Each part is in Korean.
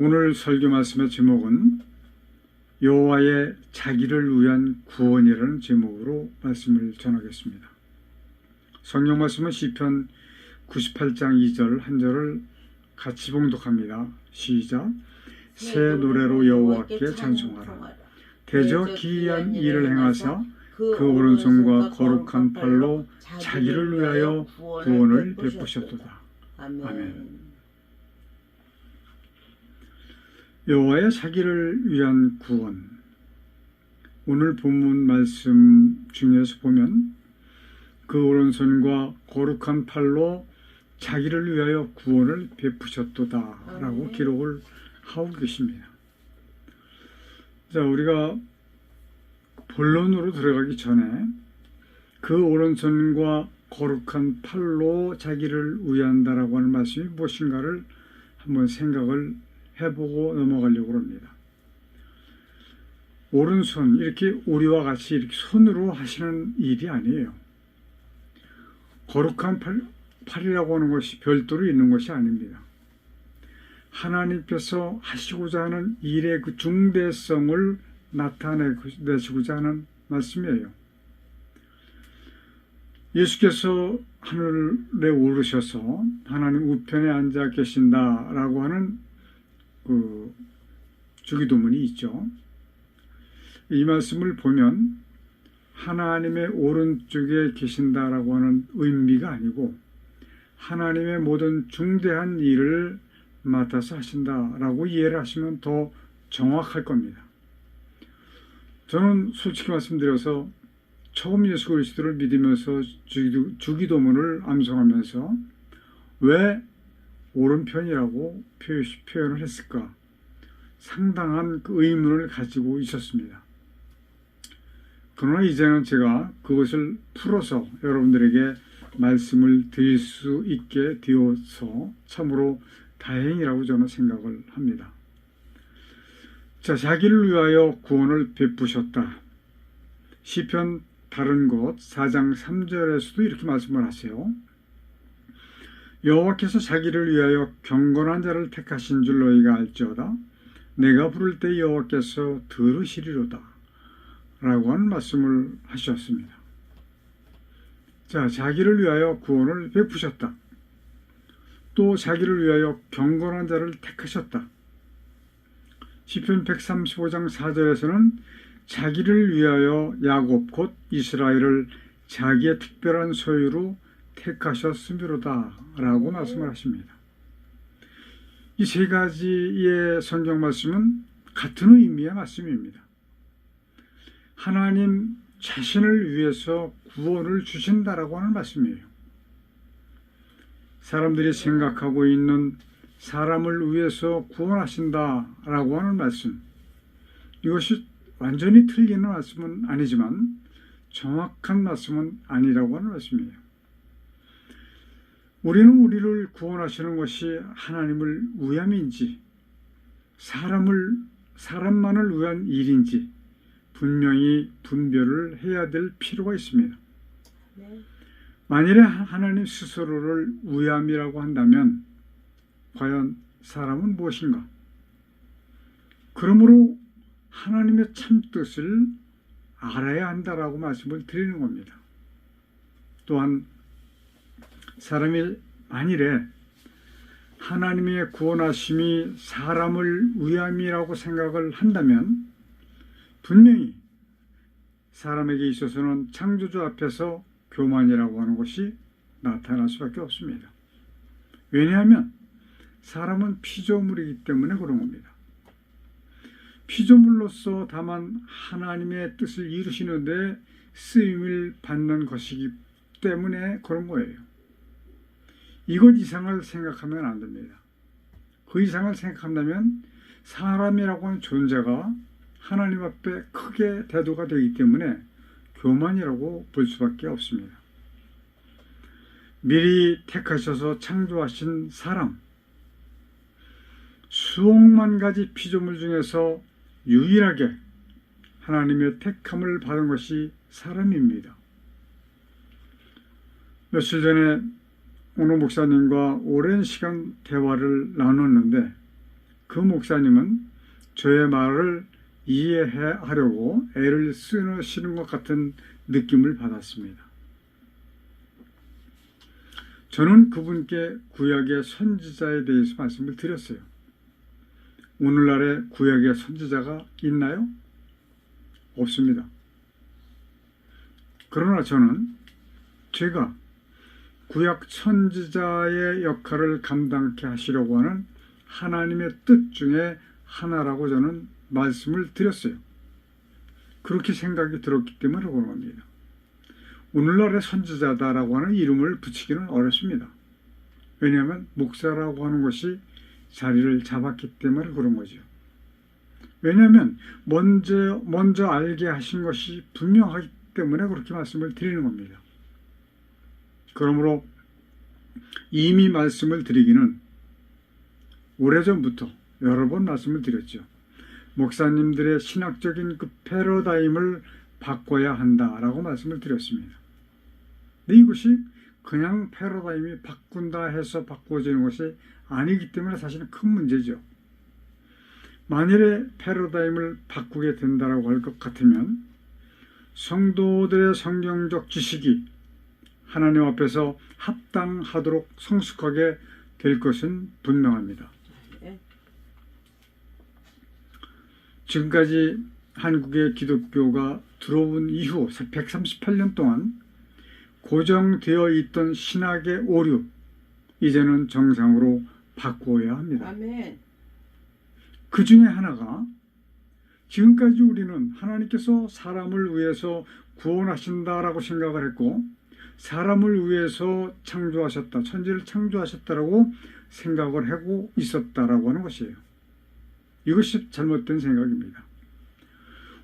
오늘 설교 말씀의 제목은 여호와의 자기를 위한 구원이라는 제목으로 말씀을 전하겠습니다. 성경 말씀은 시편 98장 2절 한 절을 같이 봉독합니다. 시작. 새 노래로 여호와께 찬송하라. 대저 기이한 일을 행하사 그 오른손과 거룩한 팔로 자기를 위하여 구원을 베푸셨도다. 아멘. 여호와의 자기를 위한 구원. 오늘 본문 말씀 중에서 보면 그 오른손과 거룩한 팔로 자기를 위하여 구원을 베푸셨도다 라고 기록을 하고 계십니다. 자, 우리가 본론으로 들어가기 전에 그 오른손과 거룩한 팔로 자기를 위한다라고 하는 말씀이 무엇인가를 한번 생각을 해보고 넘어가려고 합니다. 오른손, 이렇게 우리와 같이 이렇게 손으로 하시는 일이 아니에요. 거룩한 팔이라고 하는 것이 별도로 있는 것이 아닙니다. 하나님께서 하시고자 하는 일의 그 중대성을 나타내시고자 하는 말씀이에요. 예수께서 하늘에 오르셔서 하나님 우편에 앉아 계신다라고 하는 그 주기도문이 있죠. 이 말씀을 보면 하나님의 오른쪽에 계신다라고 하는 의미가 아니고 하나님의 모든 중대한 일을 맡아서 하신다라고 이해를 하시면 더 정확할 겁니다. 저는 솔직히 말씀드려서 처음 예수 그리스도를 믿으면서 주기도문을 암송하면서 왜 오른편이라고 표현을 했을까? 상당한 그 의문을 가지고 있었습니다. 그러나 이제는 제가 그것을 풀어서 여러분들에게 말씀을 드릴 수 있게 되어서 참으로 다행이라고 저는 생각을 합니다. 자, 자기를 위하여 구원을 베푸셨다. 시편 다른 곳 4장 3절에서도 이렇게 말씀을 하세요. 여호와께서 자기를 위하여 경건한 자를 택하신 줄 너희가 알지어다. 내가 부를 때 여호와께서 들으시리로다 라고 하는 말씀을 하셨습니다. 자, 자기를 위하여 구원을 베푸셨다. 또 자기를 위하여 경건한 자를 택하셨다. 시편 135장 4절에서는 자기를 위하여 야곱 곧 이스라엘을 자기의 특별한 소유로 택하셨음이로다 라고 말씀을 하십니다. 이 세 가지의 성경 말씀은 같은 의미의 말씀입니다. 하나님 자신을 위해서 구원을 주신다라고 하는 말씀이에요. 사람들이 생각하고 있는 사람을 위해서 구원하신다라고 하는 말씀, 이것이 완전히 틀리는 말씀은 아니지만 정확한 말씀은 아니라고 하는 말씀이에요. 우리는 우리를 구원하시는 것이 하나님을 위함인지 사람만을 위한 일인지 분명히 분별을 해야 될 필요가 있습니다. 만일에 하나님 스스로를 위함이라고 한다면 과연 사람은 무엇인가? 그러므로 하나님의 참 뜻을 알아야 한다라고 말씀을 드리는 겁니다. 또한 사람이 만일에 하나님의 구원하심이 사람을 위함이라고 생각을 한다면 분명히 사람에게 있어서는 창조주 앞에서 교만이라고 하는 것이 나타날 수밖에 없습니다. 왜냐하면 사람은 피조물이기 때문에 그런 겁니다. 피조물로서 다만 하나님의 뜻을 이루시는데 쓰임을 받는 것이기 때문에 그런 거예요. 이것 이상을 생각하면 안 됩니다. 그 이상을 생각한다면 사람이라고 하는 존재가 하나님 앞에 크게 대도가 되기 때문에 교만이라고 볼 수밖에 없습니다. 미리 택하셔서 창조하신 사람, 수억만 가지 피조물 중에서 유일하게 하나님의 택함을 받은 것이 사람입니다. 며칠 전에 오노 목사님과 오랜 시간 대화를 나눴는데 그 목사님은 저의 말을 이해하려고 애를 쓰시는 것 같은 느낌을 받았습니다. 저는 그분께 구약의 선지자에 대해서 말씀을 드렸어요. 오늘날에 구약의 선지자가 있나요? 없습니다. 그러나 저는 제가 구약 선지자의 역할을 감당케 하시려고 하는 하나님의 뜻 중에 하나라고 저는 말씀을 드렸어요. 그렇게 생각이 들었기 때문에 그런 겁니다. 오늘날의 선지자다라고 하는 이름을 붙이기는 어렵습니다. 왜냐하면 목사라고 하는 것이 자리를 잡았기 때문에 그런 거죠. 왜냐하면 먼저 알게 하신 것이 분명하기 때문에 그렇게 말씀을 드리는 겁니다. 그러므로 이미 말씀을 드리기는 오래전부터 여러 번 말씀을 드렸죠. 목사님들의 신학적인 그 패러다임을 바꿔야 한다라고 말씀을 드렸습니다. 근데 이것이 그냥 패러다임이 바꾼다 해서 바꿔지는 것이 아니기 때문에 사실은 큰 문제죠. 만일에 패러다임을 바꾸게 된다라고 할 것 같으면 성도들의 성경적 지식이 하나님 앞에서 합당하도록 성숙하게 될 것은 분명합니다. 지금까지 한국의 기독교가 들어온 이후 138년 동안 고정되어 있던 신학의 오류, 이제는 정상으로 바꾸어야 합니다. 아멘. 그 중에 하나가 지금까지 우리는 하나님께서 사람을 위해서 구원하신다라고 생각을 했고 사람을 위해서 창조하셨다, 천지를 창조하셨다라고 생각을 하고 있었다라고 하는 것이에요. 이것이 잘못된 생각입니다.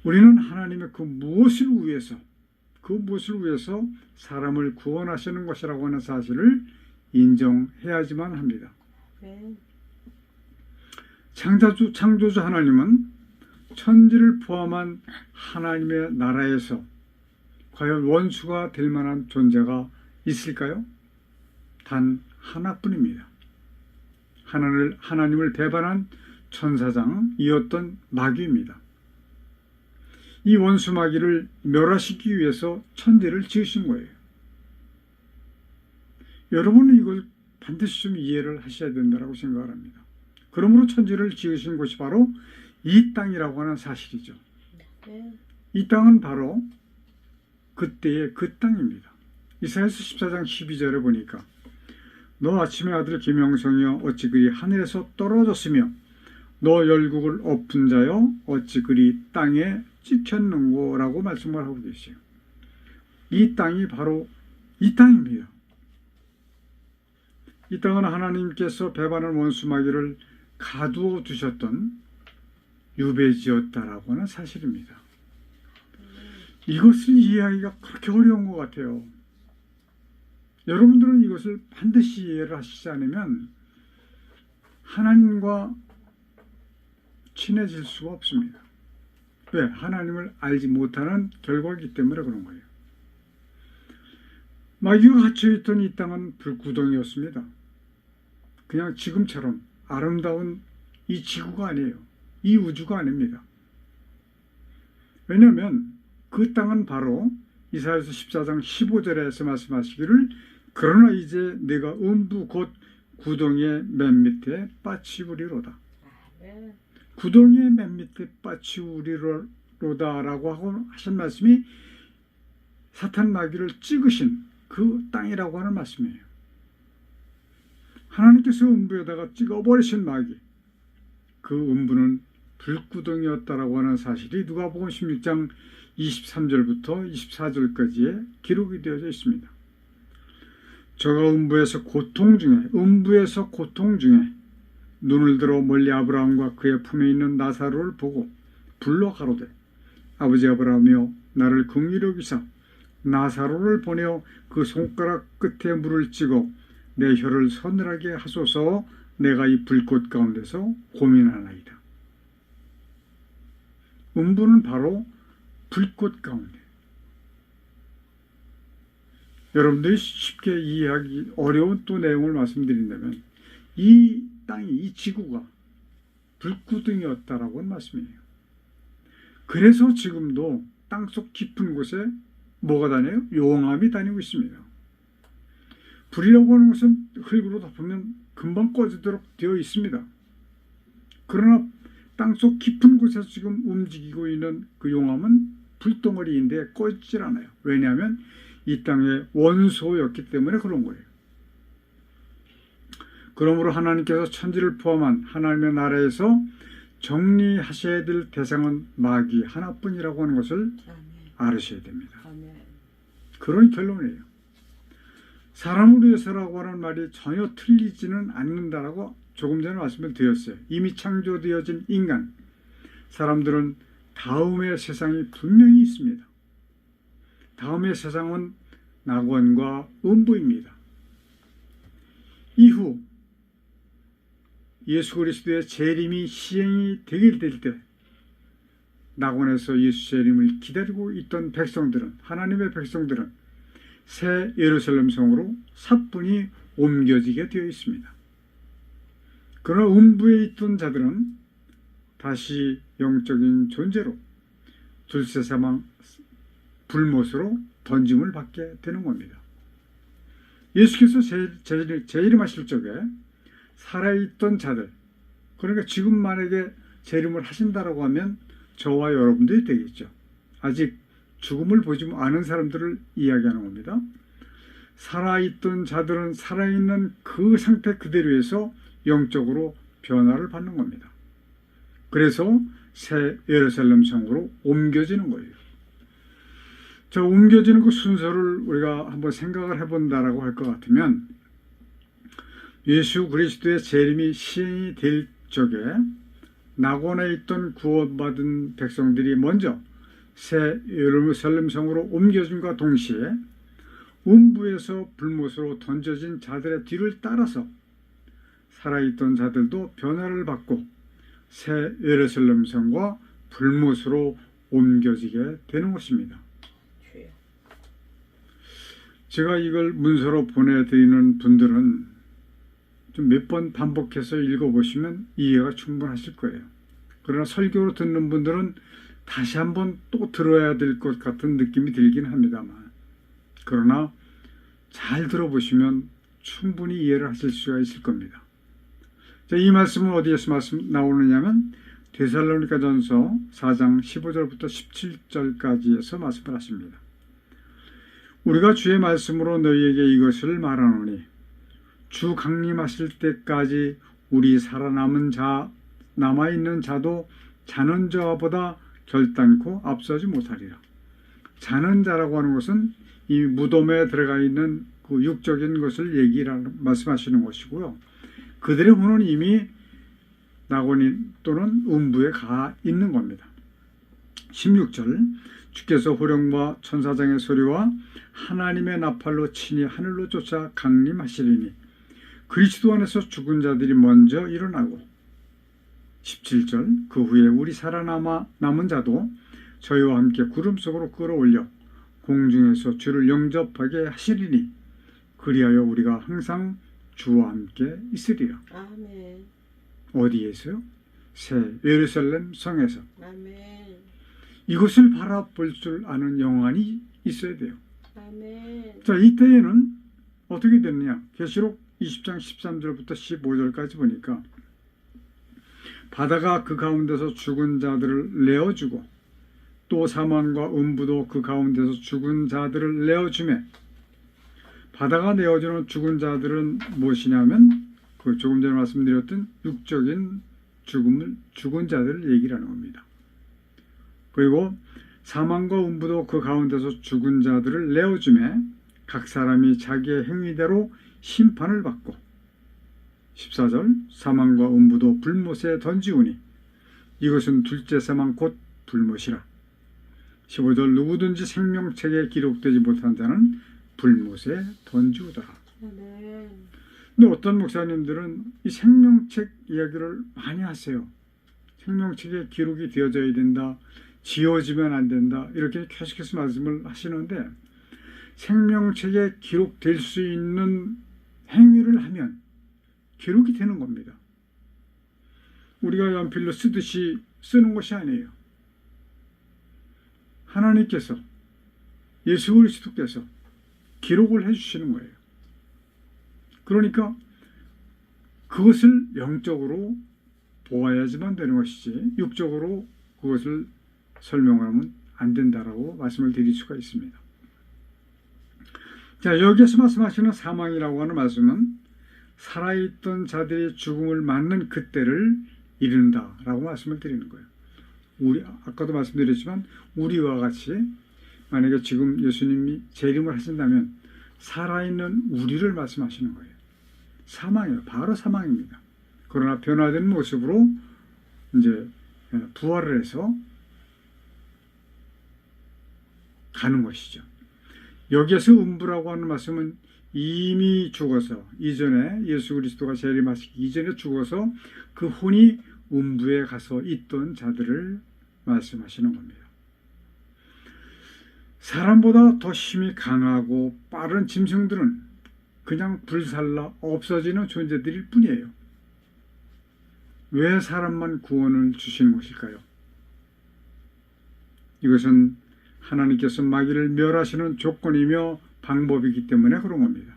우리는 하나님의 그 무엇을 위해서 사람을 구원하시는 것이라고 하는 사실을 인정해야지만 합니다. 창조주 하나님은 천지를 포함한 하나님의 나라에서 과연 원수가 될 만한 존재가 있을까요? 단 하나뿐입니다. 하나님을 배반한 천사장이었던 마귀입니다. 이 원수 마귀를 멸하시기 위해서 천지를 지으신 거예요. 여러분은 이걸 반드시 좀 이해를 하셔야 된다고 생각을 합니다. 그러므로 천지를 지으신 곳이 바로 이 땅이라고 하는 사실이죠. 이 땅은 바로 그때의 그 땅입니다. 이사야서 14장 12절에 보니까 너 아침의 아들 김영성이여 어찌 그리 하늘에서 떨어졌으며 너 열국을 엎은 자여 어찌 그리 땅에 찍혔는고 라고 말씀을 하고 계세요. 이 땅이 바로 이 땅입니다. 이 땅은 하나님께서 배반한 원수 마귀를 가두어 두셨던 유배지였다라고 하는 사실입니다. 이것을 이해하기가 그렇게 어려운 것 같아요. 여러분들은 이것을 반드시 이해를 하시지 않으면 하나님과 친해질 수가 없습니다. 왜? 하나님을 알지 못하는 결과이기 때문에 그런 거예요. 마귀가 갇혀있던 이 땅은 불구덩이였습니다. 그냥 지금처럼 아름다운 이 지구가 아니에요. 이 우주가 아닙니다. 왜냐하면 그 땅은 바로 이사야서 14장 15절에서 말씀하시기를 그러나 이제 내가 음부 곧 구덩이의 맨 밑에 빠치우리로다. 구덩이의 맨 밑에 빠치우리로다라고 하고 하신 말씀이 사탄 마귀를 찍으신 그 땅이라고 하는 말씀이에요. 하나님께서 음부에다가 찍어버리신 마귀, 그 음부는 불구덩이였다라고 하는 사실이 누가복음 16장 23절부터 24절까지에 기록이 되어져 있습니다. 저가 음부에서 고통 중에 눈을 들어 멀리 아브라함과 그의 품에 있는 나사로를 보고 불러 가로되 아버지 아브라함이여 나를 긍휼히 여기사 나사로를 보내어 그 손가락 끝에 물을 찍어 내 혀를 서늘하게 하소서 내가 이 불꽃 가운데서 고민하나이다. 음부는 바로 불꽃 가운데. 여러분들이 쉽게 이해하기 어려운 또 내용을 말씀드린다면 이 땅이, 이 지구가 불구덩이였다라고는 말씀이에요. 그래서 지금도 땅속 깊은 곳에 뭐가 다녀요? 용암이 다니고 있습니다. 불이라고 하는 것은 흙으로 덮으면 금방 꺼지도록 되어 있습니다. 그러나 땅속 깊은 곳에서 지금 움직이고 있는 그 용암은 불덩어리인데 꺼지질 않아요. 왜냐하면 이 땅의 원소였기 때문에 그런 거예요. 그러므로 하나님께서 천지를 포함한 하나님의 나라에서 정리하셔야 될 대상은 마귀 하나뿐이라고 하는 것을 알으셔야 됩니다. 그런 결론이에요. 사람을 위해서라고 하는 말이 전혀 틀리지는 않는다라고 조금 전에 말씀을 드렸어요. 이미 창조되어진 인간, 사람들은 다음의 세상이 분명히 있습니다. 다음의 세상은 낙원과 음부입니다. 이후 예수 그리스도의 재림이 시행이 되게 될 때 낙원에서 예수 재림을 기다리고 있던 백성들은, 하나님의 백성들은 새 예루살렘 성으로 사뿐히 옮겨지게 되어 있습니다. 그러나 음부에 있던 자들은 다시 영적인 존재로 둘세사망 불못으로 던짐을 받게 되는 겁니다. 예수께서 재림하실 적에 살아있던 자들, 그러니까 지금 만약에 재림을 하신다라고 하면 저와 여러분들이 되겠죠. 아직 죽음을 보지 않은 사람들을 이야기하는 겁니다. 살아있던 자들은 살아있는 그 상태 그대로에서 영적으로 변화를 받는 겁니다. 그래서 새 예루살렘 성으로 옮겨지는 거예요. 저 옮겨지는 그 순서를 우리가 한번 생각을 해본다라고 할 것 같으면 예수 그리스도의 재림이 시행이 될 적에 낙원에 있던 구원받은 백성들이 먼저 새 예루살렘 성으로 옮겨짐과 동시에 음부에서 불못으로 던져진 자들의 뒤를 따라서 살아있던 자들도 변화를 받고 새 예루살렘 성과 불못으로 옮겨지게 되는 것입니다. 제가 이걸 문서로 보내드리는 분들은 좀 몇 번 반복해서 읽어보시면 이해가 충분하실 거예요. 그러나 설교로 듣는 분들은 다시 한번 또 들어야 될 것 같은 느낌이 들긴 합니다만, 그러나 잘 들어보시면 충분히 이해를 하실 수가 있을 겁니다. 자, 이 말씀은 어디에서 나오느냐면 데살로니가전서 4장 15절부터 17절까지에서 말씀을 하십니다. 우리가 주의 말씀으로 너희에게 이것을 말하노니 주 강림하실 때까지 우리 살아남은 자, 남아있는 자도 자는 자보다 결단코 앞서지 못하리라. 자는 자라고 하는 것은 이 무덤에 들어가 있는 그 육적인 것을 말씀하시는 것이고요. 그들의 혼은 이미 낙원 또는 음부에 가 있는 겁니다. 16절, 주께서 호령과 천사장의 소리와 하나님의 나팔로 친히 하늘로 쫓아 강림하시리니 그리스도 안에서 죽은 자들이 먼저 일어나고, 17절, 그 후에 우리 살아남은 자도 저희와 함께 구름 속으로 끌어올려 공중에서 주를 영접하게 하시리니 그리하여 우리가 항상 주와 함께 있으리라. 아멘. 어디에서요? 새 예루살렘 성에서. 아멘. 이것을 바라볼 줄 아는 영안이 있어야 돼요. 아멘. 자, 이때에는 어떻게 됐느냐? 계시록 20장 13절부터 15절까지 보니까 바다가 그 가운데서 죽은 자들을 내어주고 또 사망과 음부도 그 가운데서 죽은 자들을 내어주매, 바다가 내어주는 죽은 자들은 무엇이냐면 그 조금 전에 말씀드렸던 육적인 죽은 자들을 얘기를 하는 겁니다. 그리고 사망과 음부도 그 가운데서 죽은 자들을 내어주매 각 사람이 자기의 행위대로 심판을 받고, 14절, 사망과 음부도 불못에 던지우니 이것은 둘째 사망 곧 불못이라. 15절, 누구든지 생명책에 기록되지 못한 자는 불못에 던지우더라. 근데 어떤 목사님들은 이 생명책 이야기를 많이 하세요. 생명책에 기록이 되어져야 된다, 지워지면 안 된다, 이렇게 계속해서 말씀을 하시는데, 생명책에 기록될 수 있는 행위를 하면 기록이 되는 겁니다. 우리가 연필로 쓰듯이 쓰는 것이 아니에요. 하나님께서, 예수 그리스도께서 기록을 해주시는 거예요. 그러니까 그것을 영적으로 보아야지만 되는 것이지 육적으로 그것을 설명하면 안 된다라고 말씀을 드릴 수가 있습니다. 자, 여기에서 말씀하시는 사망이라고 하는 말씀은 살아있던 자들의 죽음을 맞는 그때를 이른다라고 말씀을 드리는 거예요. 아까도 말씀드렸지만 우리와 같이 만약에 지금 예수님이 재림을 하신다면 살아있는 우리를 말씀하시는 거예요. 사망이에요. 바로 사망입니다. 그러나 변화된 모습으로 이제 부활을 해서 가는 것이죠. 여기에서 음부라고 하는 말씀은 이미 죽어서 이전에 예수 그리스도가 재림하시기 이전에 죽어서 그 혼이 음부에 가서 있던 자들을 말씀하시는 겁니다. 사람보다 더 힘이 강하고 빠른 짐승들은 그냥 불살라 없어지는 존재들일 뿐이에요. 왜 사람만 구원을 주시는 것일까요? 이것은 하나님께서 마귀를 멸하시는 조건이며 방법이기 때문에 그런 겁니다.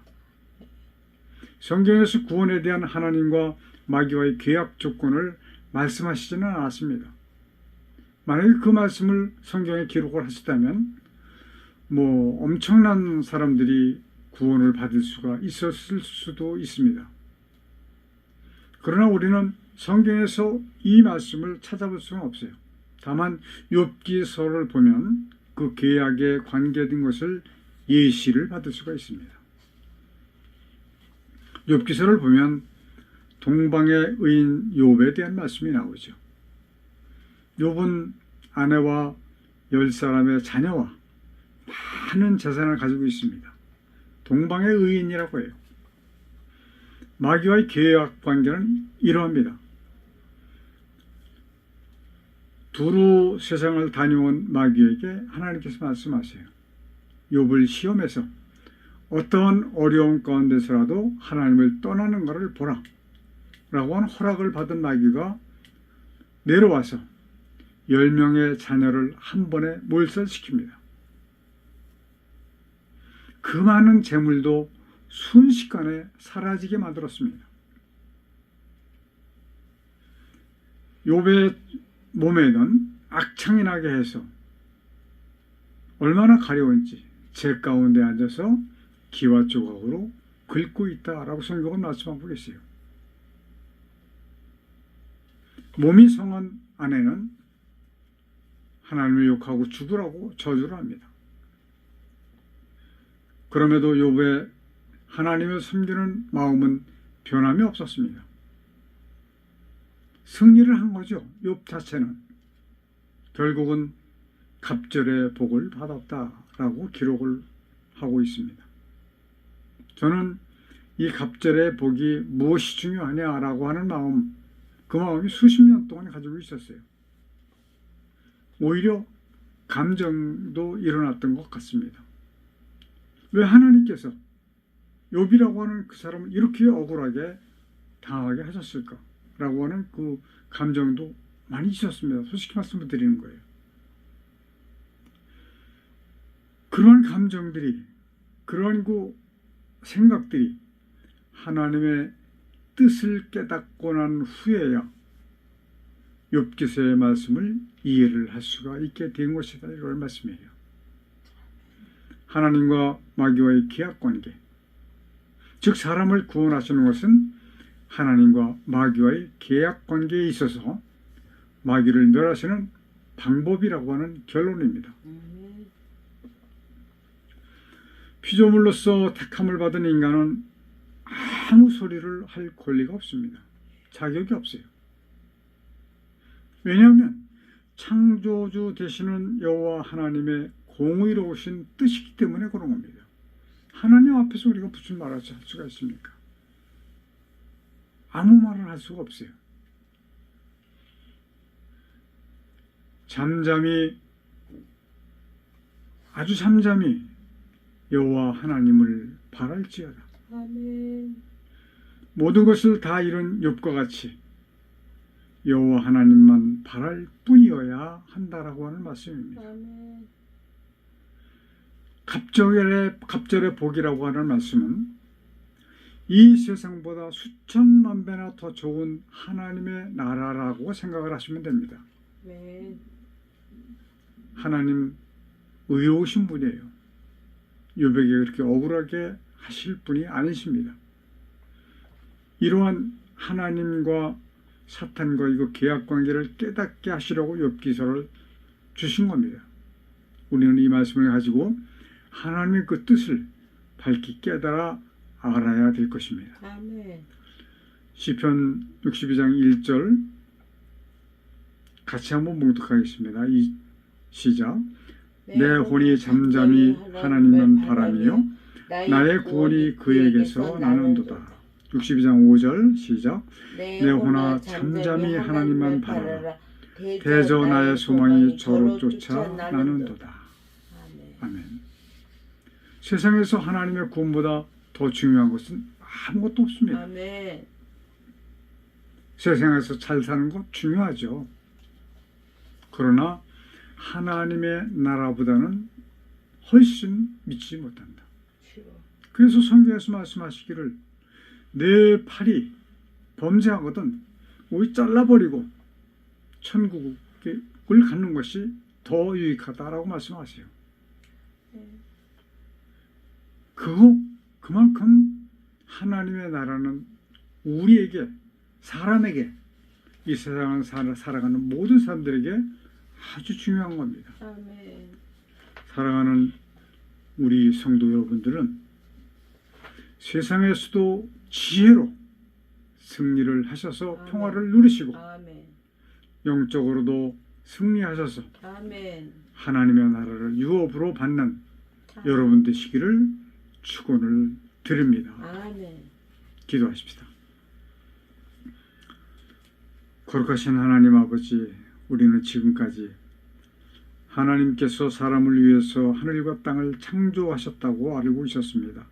성경에서 구원에 대한 하나님과 마귀와의 계약 조건을 말씀하시지는 않았습니다. 만약에 그 말씀을 성경에 기록을 하셨다면 엄청난 사람들이 구원을 받을 수가 있었을 수도 있습니다. 그러나 우리는 성경에서 이 말씀을 찾아볼 수는 없어요. 다만 욥기서를 보면 그 계약에 관계된 것을 예시를 받을 수가 있습니다. 욥기서를 보면 동방의 의인 욥에 대한 말씀이 나오죠. 욥은 아내와 10사람의 자녀와 많은 재산을 가지고 있습니다. 동방의 의인이라고 해요. 마귀와의 계약 관계는 이러합니다. 두루 세상을 다녀온 마귀에게 하나님께서 말씀하세요. 욥을 시험해서 어떠한 어려움 가운데서라도 하나님을 떠나는 것을 보라 라고 하는 허락을 받은 마귀가 내려와서 10명의 자녀를 한 번에 몰살시킵니다. 그 많은 재물도 순식간에 사라지게 만들었습니다. 욥의 몸에는 악창이 나게 해서 얼마나 가려운지 재 가운데 앉아서 기와 조각으로 긁고 있다라고 성경은 말씀하고 계세요. 몸이 성한 아내는 하나님을 욕하고 죽으라고 저주를 합니다. 그럼에도 욥의 하나님을 섬기는 마음은 변함이 없었습니다. 승리를 한 거죠. 욥 자체는. 결국은 갑절의 복을 받았다라고 기록을 하고 있습니다. 저는 이 갑절의 복이 무엇이 중요하냐라고 하는 마음, 그 마음이 수십 년 동안 가지고 있었어요. 오히려 감정도 일어났던 것 같습니다. 왜 하나님께서 욥이라고 하는 그 사람을 이렇게 억울하게 당하게 하셨을까? 라고 하는 그 감정도 많이 있었습니다. 솔직히 말씀을 드리는 거예요. 그런 감정들이, 그런 그 생각들이 하나님의 뜻을 깨닫고 난 후에야 욥기서의 말씀을 이해를 할 수가 있게 된 것이다. 이런 말씀이에요. 하나님과 마귀와의 계약관계, 즉 사람을 구원하시는 것은 하나님과 마귀와의 계약관계에 있어서 마귀를 멸하시는 방법이라고 하는 결론입니다. 피조물로서 택함을 받은 인간은 아무 소리를 할 권리가 없습니다. 자격이 없어요. 왜냐하면 창조주 되시는 여호와 하나님의 공의로우신 뜻이기 때문에 그런 겁니다. 하나님 앞에서 우리가 무슨 말을 할 수가 있습니까? 아무 말을 할 수가 없어요. 아주 잠잠히 여호와 하나님을 바랄지어다. 아멘. 모든 것을 다 잃은 욥과 같이 여호와 하나님만 바랄 뿐이어야 한다라고 하는 말씀입니다. 아멘. 갑절의 복이라고 하는 말씀은 이 세상보다 수천만 배나 더 좋은 하나님의 나라라고 생각을 하시면 됩니다. 아멘. 하나님 의로우신 분이에요. 요백이 그렇게 억울하게 하실 분이 아니십니다. 이러한 하나님과 사탄과 이거 계약관계를 깨닫게 하시려고 욥기서를 주신 겁니다. 우리는 이 말씀을 가지고 하나님의 그 뜻을 밝히 깨달아 알아야 될 것입니다. 아멘. 시편 62장 1절 같이 한번 봉독하겠습니다. 시작. 내 혼이 잠잠히 하나님만 바라며 나의 구원이 그에게서 나는도다. 62장 5절 시작. 내 혼아 잠잠히 하나님만 바라라. 대저 나의 소망이 저로 쫓아 나는도다. 아멘. 세상에서 하나님의 구원보다 더 중요한 것은 아무것도 없습니다. 아멘. 세상에서 잘 사는 것 중요하죠. 그러나 하나님의 나라보다는 훨씬 믿지 못한다. 그래서 성경에서 말씀하시기를 내 팔이 범죄하거든 오이 잘라버리고 천국을 갖는 것이 더 유익하다라고 말씀하세요. 그만큼 하나님의 나라는 우리에게, 사람에게, 이 세상을 살아가는 모든 사람들에게 아주 중요한 겁니다. 아멘. 사랑하는 우리 성도 여러분들은 세상에서도 지혜로 승리를 하셔서 아멘. 평화를 누리시고 아멘. 영적으로도 승리하셔서 아멘. 하나님의 나라를 유업으로 받는 여러분 되시기를 축원을 드립니다. 아멘. 기도하십시다. 거룩하신 하나님 아버지, 우리는 지금까지 하나님께서 사람을 위해서 하늘과 땅을 창조하셨다고 알고 있었습니다.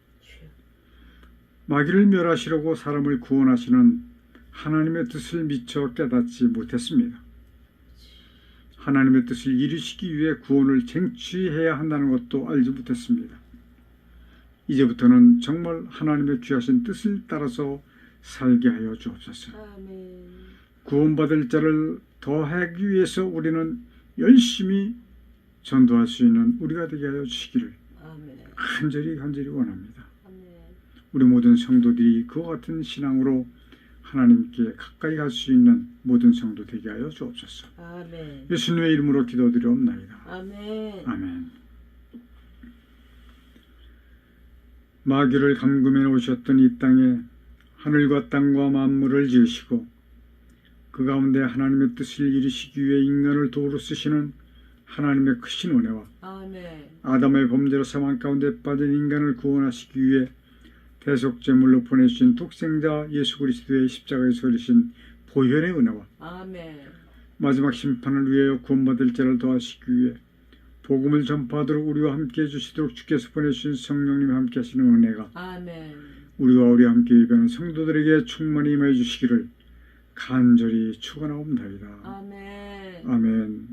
마귀를 멸하시려고 사람을 구원하시는 하나님의 뜻을 미처 깨닫지 못했습니다. 하나님의 뜻을 이루시기 위해 구원을 쟁취해야 한다는 것도 알지 못했습니다. 이제부터는 정말 하나님의 귀하신 뜻을 따라서 살게 하여 주옵소서. 아멘. 구원받을 자를 더하기 위해서 우리는 열심히 전도할 수 있는 우리가 되게 하여 주시기를 아멘. 간절히 원합니다. 아멘. 우리 모든 성도들이 그와 같은 신앙으로 하나님께 가까이 갈 수 있는 모든 성도 되게 하여 주옵소서. 아멘. 예수님의 이름으로 기도드리옵나이다. 아멘. 아멘. 마귀를 감금해 오셨던 이 땅에 하늘과 땅과 만물을 지으시고 그 가운데 하나님의 뜻을 이루시기 위해 인간을 도구로 쓰시는 하나님의 크신 은혜와 아멘. 아담의 범죄로 사망 가운데 빠진 인간을 구원하시기 위해 대속제물로 보내주신 독생자 예수 그리스도의 십자가에 설리신 보혈의 은혜와 아멘. 마지막 심판을 위하여 구원받을 자를 더하시기 위해 복음을 전파하도록 우리와 함께 해주시도록 주께서 보내주신 성령님 함께 하시는 은혜가 아멘. 우리와 우리 함께 예배하는 성도들에게 충만히 임하여 주시기를 간절히 축원하옵나이다. 아멘. 아멘.